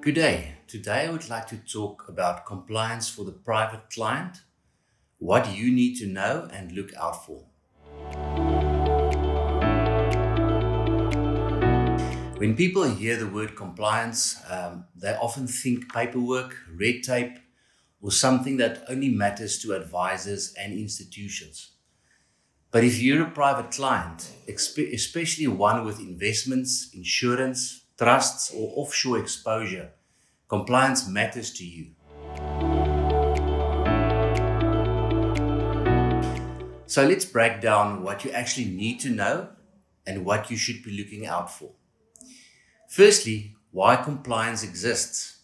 Good day. Today I would like to talk about compliance for the private client, what you need to know and look out for. When people hear the word compliance, they often think paperwork, red tape, or something that only matters to advisors and institutions. But if you're a private client, especially one with investments, insurance, trusts, or offshore exposure, compliance matters to you. So let's break down what you actually need to know and what you should be looking out for. Firstly, why compliance exists.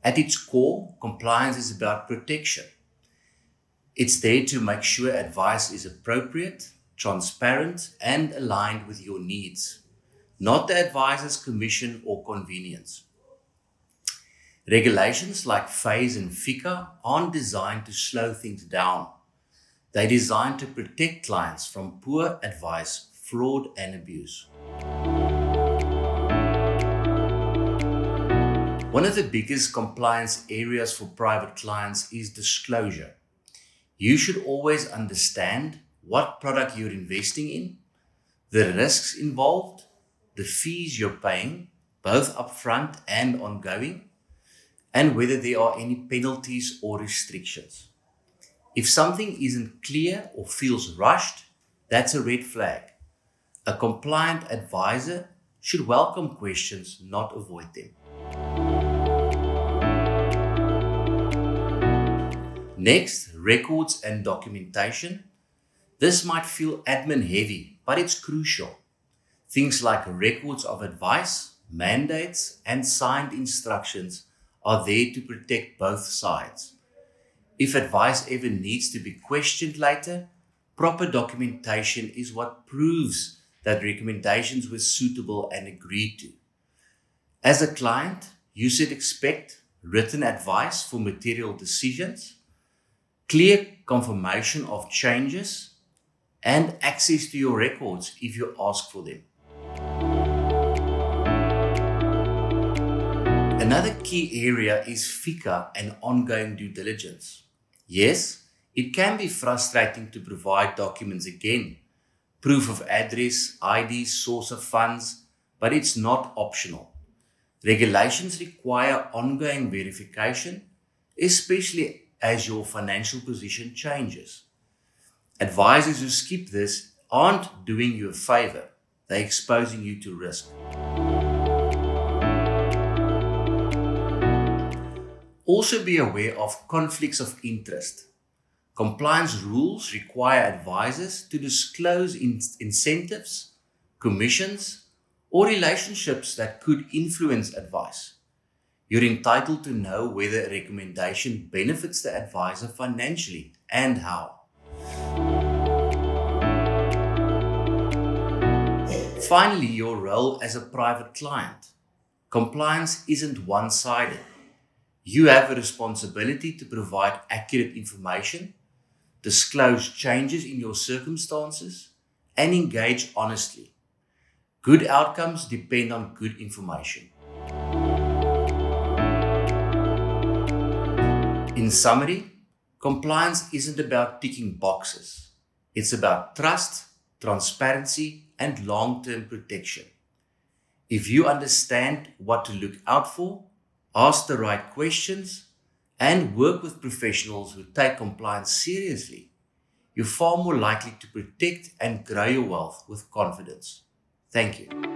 At its core, compliance is about protection. It's there to make sure advice is appropriate, transparent, and aligned with your needs, not the advisor's commission or convenience. Regulations like FAIS and FICA aren't designed to slow things down. They're designed to protect clients from poor advice, fraud, and abuse. One of the biggest compliance areas for private clients is disclosure. You should always understand what product you're investing in, the risks involved, the fees you're paying, both upfront and ongoing, and whether there are any penalties or restrictions. If something isn't clear or feels rushed, that's a red flag. A compliant advisor should welcome questions, not avoid them. Next, records and documentation. This might feel admin heavy, but it's crucial. Things like records of advice, mandates, and signed instructions are there to protect both sides. If advice ever needs to be questioned later, proper documentation is what proves that recommendations were suitable and agreed to. As a client, you should expect written advice for material decisions, clear confirmation of changes, and access to your records if you ask for them. Another key area is FICA and ongoing due diligence. Yes, it can be frustrating to provide documents again, proof of address, ID, source of funds, but it's not optional. Regulations require ongoing verification, especially as your financial position changes. Advisors who skip this aren't doing you a favor, they're exposing you to risk. Also be aware of conflicts of interest. Compliance rules require advisors to disclose incentives, commissions, or relationships that could influence advice. You're entitled to know whether a recommendation benefits the advisor financially and how. Finally, your role as a private client. Compliance isn't one-sided. You have a responsibility to provide accurate information, disclose changes in your circumstances, and engage honestly. Good outcomes depend on good information. In summary, compliance isn't about ticking boxes. It's about trust, transparency, and long-term protection. If you understand what to look out for, ask the right questions, and work with professionals who take compliance seriously, you're far more likely to protect and grow your wealth with confidence. Thank you.